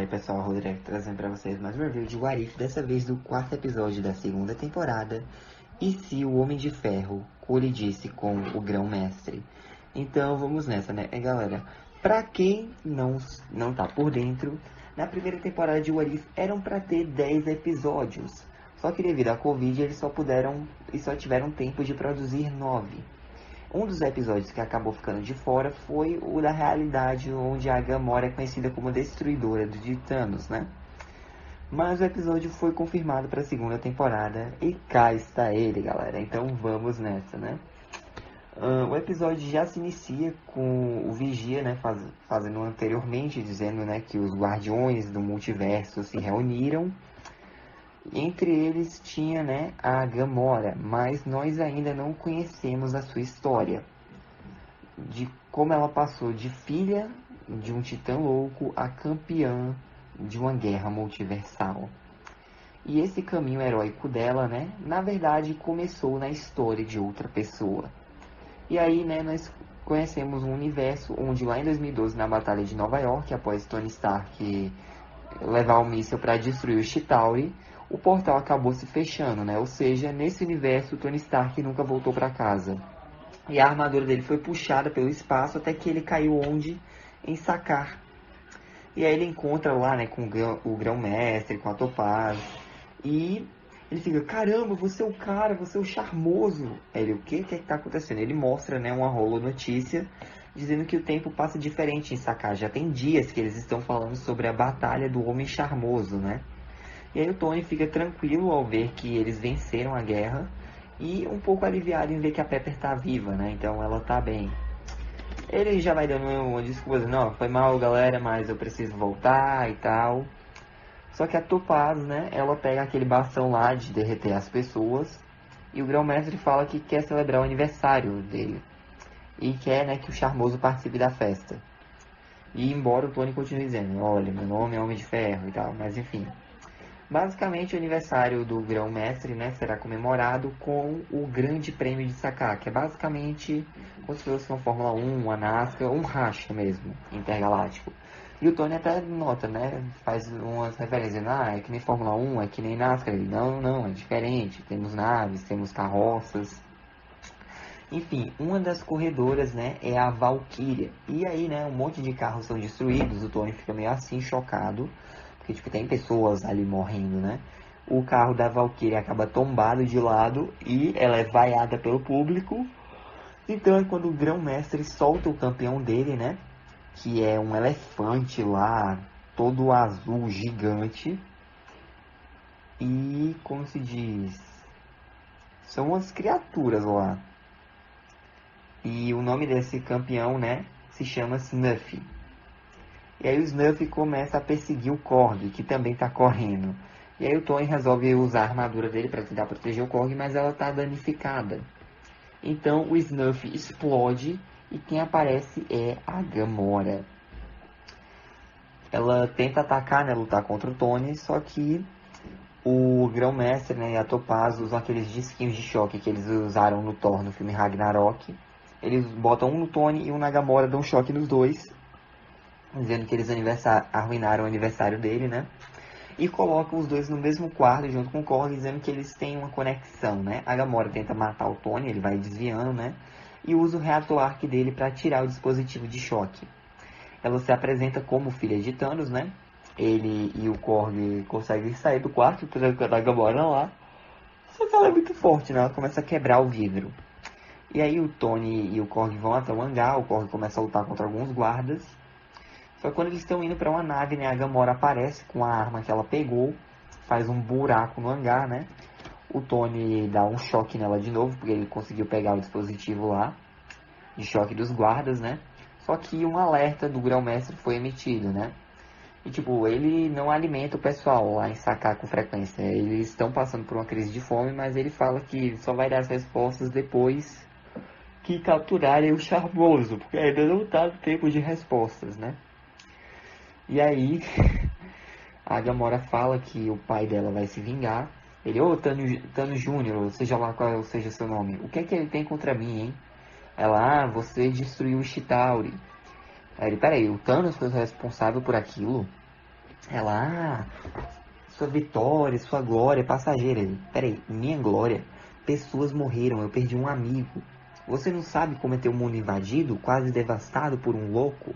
aí pessoal, Rodrigo trazendo pra vocês mais um review de What If, dessa vez do quarto episódio da segunda temporada. E se o Homem de Ferro colidisse com o Grão-Mestre? Então vamos nessa, né, galera? Pra quem não tá por dentro, na primeira temporada de What If eram pra ter 10 episódios. Só que devido à Covid eles só tiveram tempo de produzir 9. Um dos episódios que acabou ficando de fora foi o da realidade, onde a Gamora é conhecida como Destruidora de Titanos, né? Mas o episódio foi confirmado para a segunda temporada e cá está ele, galera. Então vamos nessa, né? O episódio já se inicia com o Vigia, né, fazendo anteriormente, dizendo, né, que os Guardiões do Multiverso se reuniram. Entre eles tinha, né, a Gamora, mas nós ainda não conhecemos a sua história. De como ela passou de filha de um titã louco a campeã de uma guerra multiversal. E esse caminho heróico dela, né, na verdade começou na história de outra pessoa. E aí, né, nós conhecemos um universo onde lá em 2012, na Batalha de Nova York, após Tony Stark levar o míssil para destruir o Chitauri, o portal acabou se fechando, né? Ou seja, nesse universo, Tony Stark nunca voltou para casa. E a armadura dele foi puxada pelo espaço até que ele caiu onde? Em Sakaar. E aí ele encontra lá, né, com o Grão-Mestre, com a Topaz. E ele fica, caramba, você é o cara, você é o charmoso. Aí ele, o que é que tá acontecendo? Ele mostra, né, uma holonotícia dizendo que o tempo passa diferente em Sakaar. Já tem dias que eles estão falando sobre a batalha do Homem Charmoso, né? E aí o Tony fica tranquilo ao ver que eles venceram a guerra e um pouco aliviado em ver que a Pepper tá viva, né? Então ela tá bem. Ele já vai dando uma desculpa, não, foi mal galera, mas eu preciso voltar e tal. Só que a Topaz, né, ela pega aquele bastão lá de derreter as pessoas e o Grão-Mestre fala que quer celebrar o aniversário dele. E quer, né, que o Charmoso participe da festa. E embora o Tony continue dizendo, olha, meu nome é Homem de Ferro e tal, mas enfim. Basicamente, o aniversário do Grão-Mestre, né, será comemorado com o Grande Prêmio de Sakaar, que é basicamente como se fosse uma Fórmula 1, uma NASCAR, um racha mesmo, intergaláctico. E o Tony até nota, né, faz umas referências, é que nem Fórmula 1, é que nem NASCAR. Ele, não, é diferente, temos naves, temos carroças. Enfim, uma das corredoras, né, é a Valkyria. E aí, né, um monte de carros são destruídos, o Tony fica meio assim, chocado. Porque, tipo, tem pessoas ali morrendo, né? O carro da Valkyria acaba tombado de lado e ela é vaiada pelo público. Então é quando o Grão-Mestre solta o campeão dele, né? Que é um elefante lá, todo azul, gigante. E, como se diz? São umas criaturas lá. E o nome desse campeão, né? Se chama Snuffy. E aí o Snuffy começa a perseguir o Korg, que também está correndo. E aí o Tony resolve usar a armadura dele para tentar proteger o Korg, mas ela está danificada. Então o Snuffy explode e quem aparece é a Gamora. Ela tenta atacar, né, lutar contra o Tony, só que o Grão-Mestre, né, e a Topaz usam aqueles disquinhos de choque que eles usaram no Thor no filme Ragnarok. Eles botam um no Tony e um na Gamora, dão choque nos dois, dizendo que eles arruinaram o aniversário dele, né? E colocam os dois no mesmo quarto, junto com o Korg, dizendo que eles têm uma conexão, né? A Gamora tenta matar o Tony, ele vai desviando, né? E usa o reator arc dele para tirar o dispositivo de choque. Ela se apresenta como filha de Thanos, né? Ele e o Korg conseguem sair do quarto, trancando a Gamora lá. Só que ela é muito forte, né? Ela começa a quebrar o vidro. E aí o Tony e o Korg vão até o hangar, o Korg começa a lutar contra alguns guardas. Só que quando eles estão indo para uma nave, né, a Gamora aparece com a arma que ela pegou, faz um buraco no hangar, né? O Tony dá um choque nela de novo, porque ele conseguiu pegar o dispositivo lá, de choque dos guardas, né? Só que um alerta do Grão-Mestre foi emitido, né? E tipo, ele não alimenta o pessoal lá em Sakaar com frequência. Eles estão passando por uma crise de fome, mas ele fala que só vai dar as respostas depois que capturarem o Charmoso, porque ainda não está no tempo de respostas, né? E aí, a Gamora fala que o pai dela vai se vingar. Ele, Thanos Júnior, seja lá qual seja seu nome, o que é que ele tem contra mim, hein? Ela, você destruiu o Chitauri. Aí ele, peraí, o Thanos foi o responsável por aquilo? Ela, sua vitória, sua glória é passageira. Ele, peraí, minha glória? Pessoas morreram, eu perdi um amigo. Você não sabe como é ter o mundo invadido, quase devastado por um louco?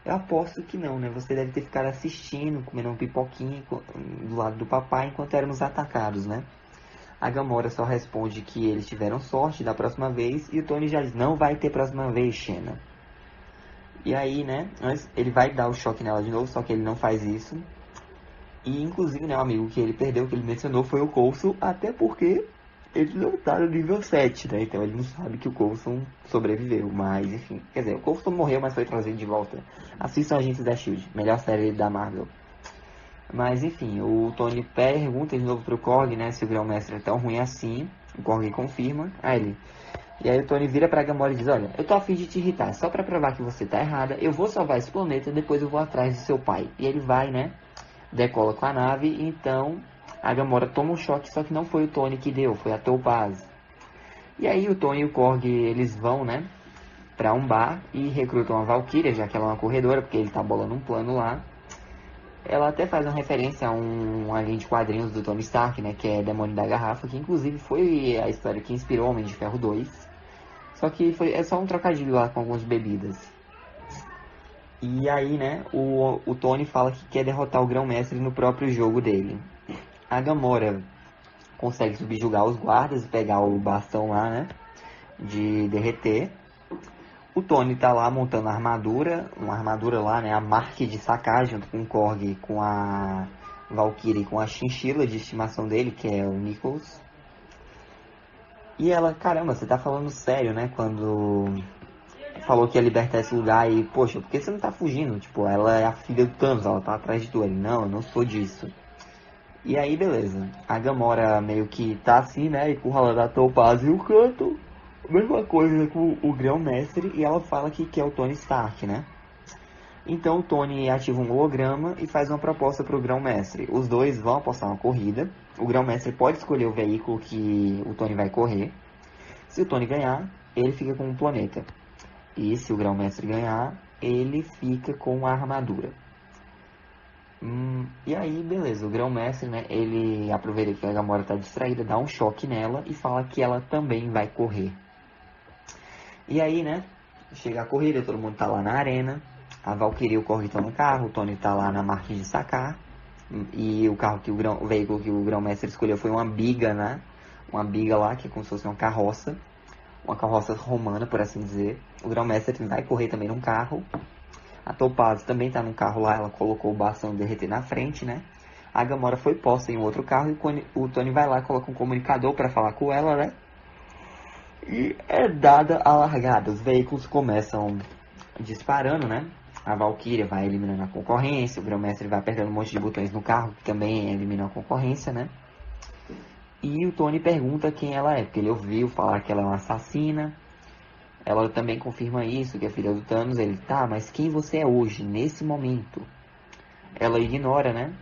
Eu aposto que não, né? Você deve ter ficado assistindo, comendo um pipoquinha do lado do papai enquanto éramos atacados, né? A Gamora só responde que eles tiveram sorte da próxima vez e o Tony já diz, não vai ter próxima vez, Xena. E aí, né, ele vai dar o choque nela de novo, só que ele não faz isso. E inclusive, né, o amigo que ele perdeu, que ele mencionou, foi o Coulson, até porque ele não tá no nível 7, né? Então ele não sabe que o Coulson sobreviveu, mas enfim. Quer dizer, o Coulson morreu, mas foi trazido de volta. Assistam Agentes da S.H.I.E.L.D., melhor série da Marvel. Mas enfim, o Tony pergunta de novo pro Korg, né, se o Grão-Mestre é tão ruim assim. O Korg confirma. E aí o Tony vira pra Gamora e diz, olha, eu tô a fim de te irritar, só pra provar que você tá errada, eu vou salvar esse planeta, depois eu vou atrás do seu pai. E ele vai, né, decola com a nave, então a Gamora toma um choque, só que não foi o Tony que deu, foi a Topaz. E aí o Tony e o Korg, eles vão, né, pra um bar e recrutam a Valkyria, já que ela é uma corredora, porque ele tá bolando um plano lá. Ela até faz uma referência a uma linha de quadrinhos do Tony Stark, né, que é Demônio da Garrafa, que inclusive foi a história que inspirou Homem de Ferro 2. Só que é só um trocadilho lá com algumas bebidas. E aí, né, o Tony fala que quer derrotar o Grão-Mestre no próprio jogo dele. A Gamora consegue subjugar os guardas e pegar o bastão lá, né, de derreter. O Tony tá lá montando a armadura, uma armadura lá, né, a marca de sacar junto com o Korg, com a Valkyrie e com a chinchila de estimação dele, que é o Nichols. E ela, caramba, você tá falando sério, né, quando falou que ia libertar esse lugar e, poxa, por que você não tá fugindo? Tipo, ela é a filha do Thanos, ela tá atrás de tu. Ele, não, eu não sou disso. E aí, beleza. A Gamora meio que tá assim, né, encurralando a Topaz e o canto. Mesma coisa com o Grão-Mestre e ela fala que quer o Tony Stark, né? Então o Tony ativa um holograma e faz uma proposta para o Grão-Mestre. Os dois vão apostar uma corrida. O Grão-Mestre pode escolher o veículo que o Tony vai correr. Se o Tony ganhar, ele fica com o planeta. E se o Grão-Mestre ganhar, ele fica com a armadura. E aí, beleza, o Grão-Mestre, né, ele aproveita que a Gamora tá distraída, dá um choque nela e fala que ela também vai correr. E aí, né, chega a corrida, todo mundo tá lá na arena, a Valkyrie e o Korg estão no carro, o Tony tá lá na marca de sacar, e o carro que o veículo que o Grão-Mestre escolheu foi uma biga, né, uma biga lá, que é como se fosse uma carroça romana, por assim dizer. O Grão-Mestre vai correr também num carro. A Topaz também tá num carro lá, ela colocou o bastão de derreter na frente, né? A Gamora foi posta em outro carro e o Tony vai lá, coloca um comunicador para falar com ela, né? E é dada a largada, os veículos começam disparando, né? A Valkyria vai eliminando a concorrência, o Grão-Mestre vai apertando um monte de botões no carro, que também elimina a concorrência, né? E o Tony pergunta quem ela é, porque ele ouviu falar que ela é uma assassina. Ela também confirma isso, que é filha do Thanos. Ele, tá, mas quem você é hoje, nesse momento? Ela ignora, né?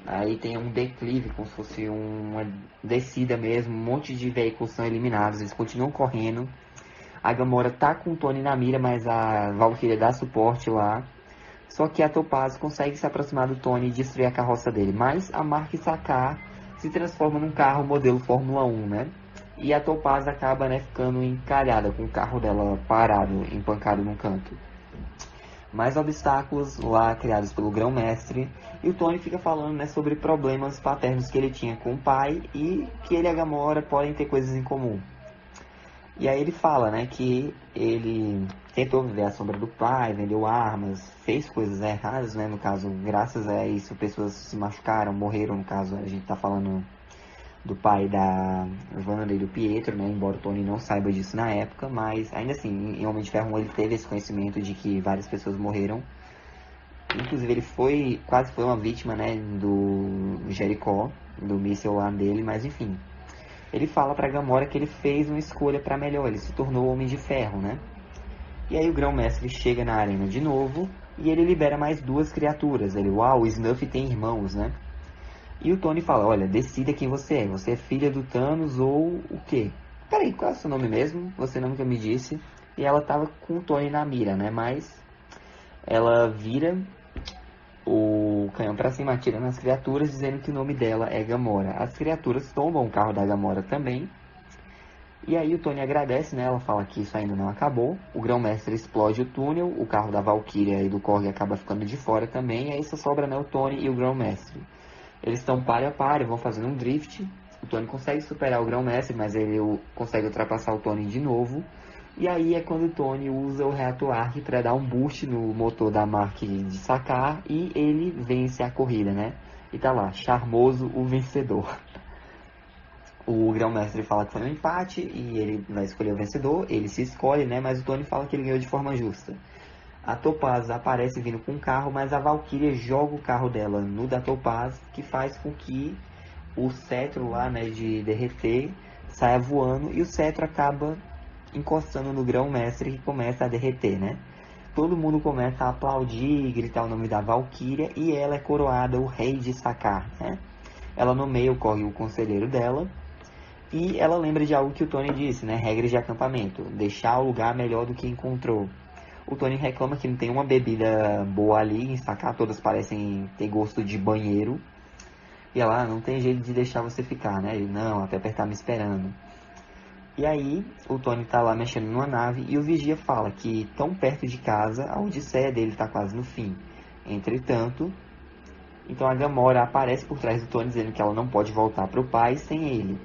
Aí tem um declive, como se fosse uma descida mesmo. Um monte de veículos são eliminados, eles continuam correndo. A Gamora tá com o Tony na mira, mas a Valkyria dá suporte lá. Só que a Topaz consegue se aproximar do Tony e destruir a carroça dele. Mas a Mark Sakar se transforma num carro modelo Fórmula 1, né? E a Topaz acaba, né, ficando encalhada com o carro dela parado, empancado num canto. Mais obstáculos lá criados pelo Grão-Mestre. E o Tony fica falando, né, sobre problemas paternos que ele tinha com o pai e que ele e a Gamora podem ter coisas em comum. E aí ele fala, né, que ele tentou viver à sombra do pai, vendeu armas, fez coisas erradas, né, no caso, graças a isso pessoas se machucaram, morreram, no caso, a gente tá falando do pai da Wanda e do Pietro, né, embora o Tony não saiba disso na época, mas ainda assim, em Homem de Ferro 1 ele teve esse conhecimento de que várias pessoas morreram, inclusive ele quase foi uma vítima, né, do Jericó, do míssil lá dele, mas enfim. Ele fala pra Gamora que ele fez uma escolha pra melhor, ele se tornou o Homem de Ferro, né? E aí o Grão-Mestre chega na arena de novo e ele libera mais duas criaturas. Ele, uau, o Snuff tem irmãos, né? E o Tony fala, olha, decida quem você é. Você é filha do Thanos ou o quê? Peraí, qual é o seu nome mesmo? Você nunca me disse. E ela tava com o Tony na mira, né? Mas ela vira o canhão pra cima, atira nas criaturas, dizendo que o nome dela é Gamora. As criaturas tombam o carro da Gamora também. E aí o Tony agradece, né? Ela fala que isso ainda não acabou. O Grão-Mestre explode o túnel, o carro da Valkyria e do Korg acaba ficando de fora também. E aí só sobra, né, o Tony e o Grão-Mestre. Eles estão páreo a páreo, vão fazendo um drift. O Tony consegue superar o Grão-Mestre, mas ele consegue ultrapassar o Tony de novo. E aí é quando o Tony usa o reator Arc para dar um boost no motor da Mark de Sakaar e ele vence a corrida, né? E tá lá, charmoso o vencedor. O Grão-Mestre fala que foi um empate e ele vai escolher o vencedor, ele se escolhe, né? Mas o Tony fala que ele ganhou de forma justa. A Topaz aparece vindo com um carro, mas a Valkyria joga o carro dela no da Topaz, que faz com que o cetro lá, né, de derreter saia voando e o cetro acaba encostando no Grão-Mestre que começa a derreter, né? Todo mundo começa a aplaudir e gritar o nome da Valkyria e ela é coroada o rei de Sakaar, né? Ela nomeia o Korg o conselheiro dela e ela lembra de algo que o Tony disse, né? Regras de acampamento, deixar o lugar melhor do que encontrou. O Tony reclama que não tem uma bebida boa ali em Sakaar, todas parecem ter gosto de banheiro. E ela, não tem jeito de deixar você ficar, né? Ele, não, até apertar me esperando. E aí, o Tony tá lá mexendo numa nave e o Vigia fala que tão perto de casa, a odisseia dele tá quase no fim. Entretanto, então a Gamora aparece por trás do Tony dizendo que ela não pode voltar pro pai sem ele.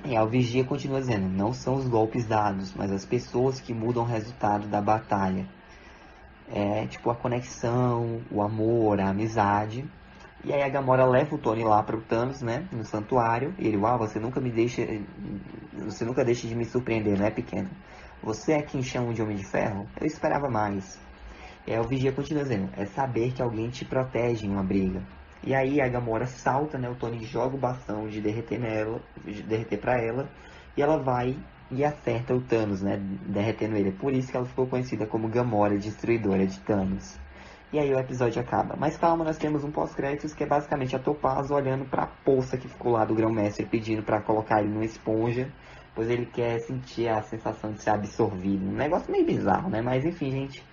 E aí o Vigia continua dizendo, não são os golpes dados, mas as pessoas que mudam o resultado da batalha. É tipo a conexão, o amor, a amizade. E aí a Gamora leva o Tony lá pro Thanos, né, no santuário. E ele, você nunca deixa de me surpreender, né, pequeno? Você é quem chama de Homem de Ferro? Eu esperava mais. E aí o Vigia continua dizendo, é saber que alguém te protege em uma briga. E aí a Gamora salta, né, o Tony joga o bastão de derreter pra ela. E ela vai e acerta o Thanos, né, derretendo ele. Por isso que ela ficou conhecida como Gamora, destruidora de Thanos. E aí o episódio acaba. Mas calma, nós temos um pós-créditos que é basicamente a Topaz olhando pra poça que ficou lá do Grão-Mestre, pedindo pra colocar ele numa esponja, pois ele quer sentir a sensação de ser absorvido. Um negócio meio bizarro, né? Mas enfim, gente,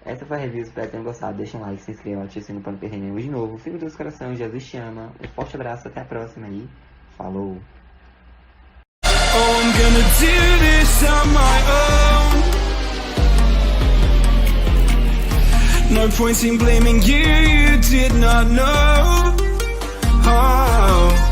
essa foi a review, espero que tenham gostado. Deixem um like, se inscrevam, ativem o sininho pra não perder nenhum de novo. Fico dos corações, Jesus te ama. Um forte abraço, até a próxima aí. Falou! Oh, I'm gonna do this on my own. No point in blaming you, you did not know. Oh.